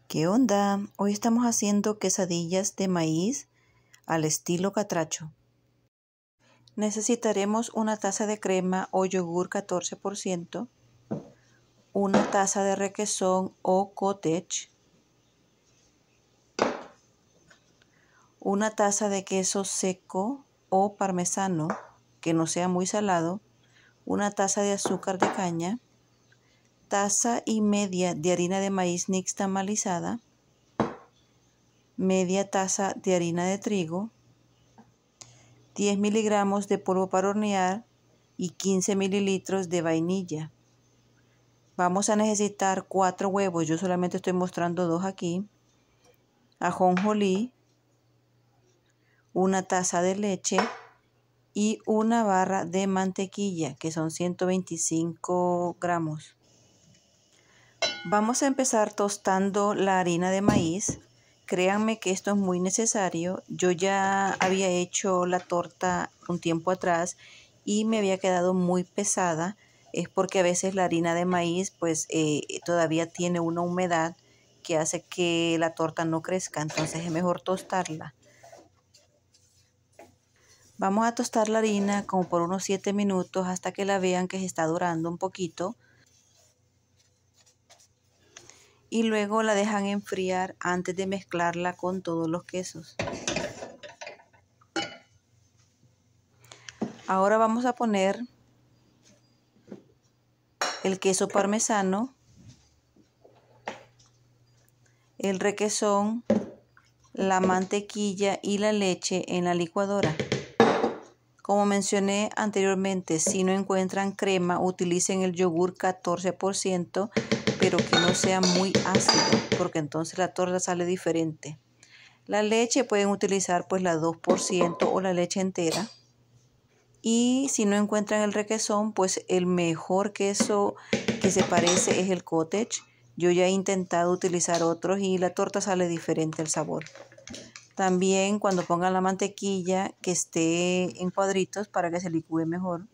¿Qué onda? Hoy estamos haciendo quesadillas de maíz al estilo catracho. Necesitaremos una taza de crema o yogur 14%, una taza de requesón o cottage, una taza de queso seco o parmesano que no sea muy salado, una taza de azúcar de caña, taza y media de harina de maíz nixtamalizada, media taza de harina de trigo, 10 miligramos de polvo para hornear y 15 mililitros de vainilla. Vamos a necesitar 4 huevos, yo solamente estoy mostrando 2 aquí, ajonjolí, una taza de leche y una barra de mantequilla, que son 125 gramos. Vamos a empezar tostando la harina de maíz. Créanme que esto es muy necesario. Yo ya había hecho la torta un tiempo atrás y me había quedado muy pesada. Es porque a veces la harina de maíz pues todavía tiene una humedad que hace que la torta no crezca. Entonces es mejor tostarla. Vamos a tostar la harina como por unos 7 minutos hasta que la vean que se está dorando un poquito. Y luego la dejan enfriar antes de mezclarla con todos los quesos. Ahora vamos a poner el queso parmesano, el requesón, la mantequilla y la leche en la licuadora. Como mencioné anteriormente, si no encuentran crema, utilicen el yogur 14%, pero que no sea muy ácido, porque entonces la torta sale diferente. La leche pueden utilizar pues la 2% o la leche entera. Y si no encuentran el requesón, pues el mejor queso que se parece es el cottage. Yo ya he intentado utilizar otros y la torta sale diferente el sabor. También cuando pongan la mantequilla, que esté en cuadritos para que se licúe mejor.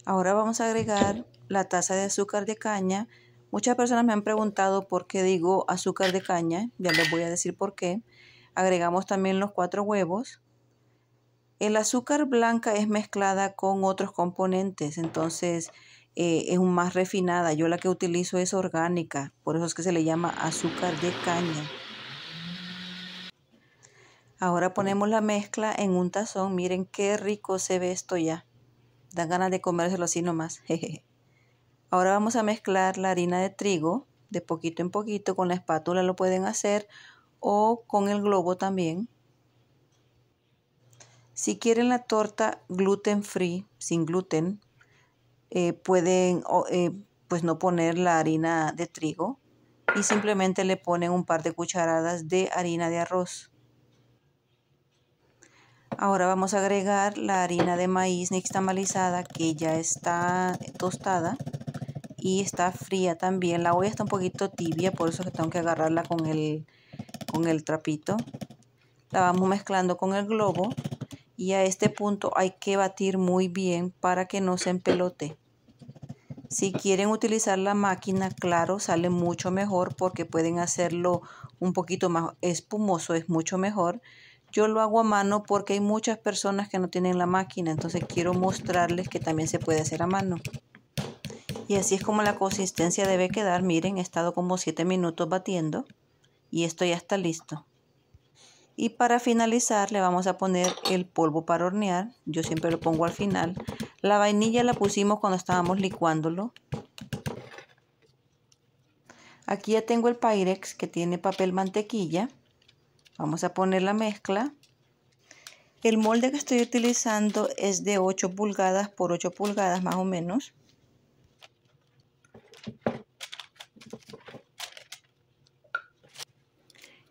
Ahora vamos a agregar la taza de azúcar de caña. Muchas personas me han preguntado por qué digo azúcar de caña. Ya les voy a decir por qué. Agregamos también los 4 huevos. El azúcar blanca es mezclada con otros componentes, entonces es más refinada. Yo la que utilizo es orgánica, por eso es que se le llama azúcar de caña. Ahora ponemos la mezcla en un tazón. Miren qué rico se ve esto ya. Dan ganas de comérselo así nomás. Ahora vamos a mezclar la harina de trigo de poquito en poquito. Con la espátula lo pueden hacer o con el globo también. Si quieren la torta gluten free, sin gluten, pueden pues no poner la harina de trigo y simplemente le ponen un par de cucharadas de harina de arroz. Ahora vamos a agregar la harina de maíz nixtamalizada que ya está tostada y está fría también. La olla está un poquito tibia, por eso que tengo que agarrarla con el trapito. La vamos mezclando con el globo y a este punto hay que batir muy bien para que no se empelote. Si quieren utilizar la máquina, claro, sale mucho mejor porque pueden hacerlo un poquito más espumoso, es mucho mejor. Yo lo hago a mano porque hay muchas personas que no tienen la máquina, entonces quiero mostrarles que también se puede hacer a mano. Y así es como la consistencia debe quedar. Miren, he estado como 7 minutos batiendo y esto ya está listo. Y para finalizar le vamos a poner el polvo para hornear. Yo siempre lo pongo al final. La vainilla la pusimos cuando estábamos licuándolo. Aquí ya tengo el Pyrex que tiene papel mantequilla. Vamos a poner la mezcla. El molde que estoy utilizando es de 8 pulgadas por 8 pulgadas más o menos.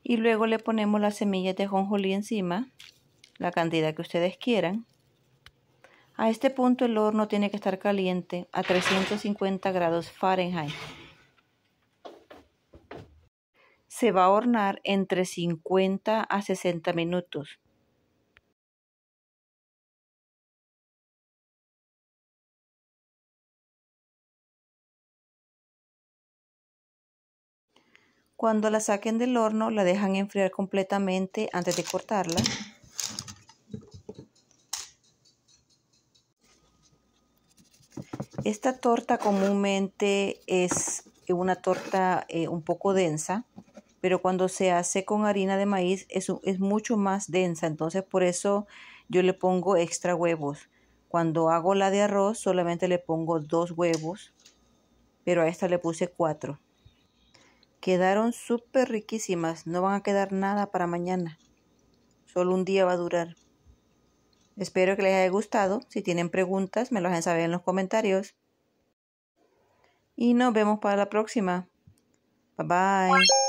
Y luego le ponemos las semillas de ajonjolí encima, la cantidad que ustedes quieran. A este punto el horno tiene que estar caliente a 350 grados Fahrenheit. Se va a hornear entre 50 a 60 minutos. Cuando la saquen del horno, la dejan enfriar completamente antes de cortarla. Esta torta comúnmente es una torta un poco densa, pero cuando se hace con harina de maíz es mucho más densa, entonces por eso yo le pongo extra huevos. Cuando hago la de arroz solamente le pongo 2 huevos, pero a esta le puse 4. Quedaron súper riquísimas, no van a quedar nada para mañana, solo un día va a durar. Espero que les haya gustado. Si tienen preguntas, me lo dejan saber en los comentarios. Y nos vemos para la próxima. Bye bye.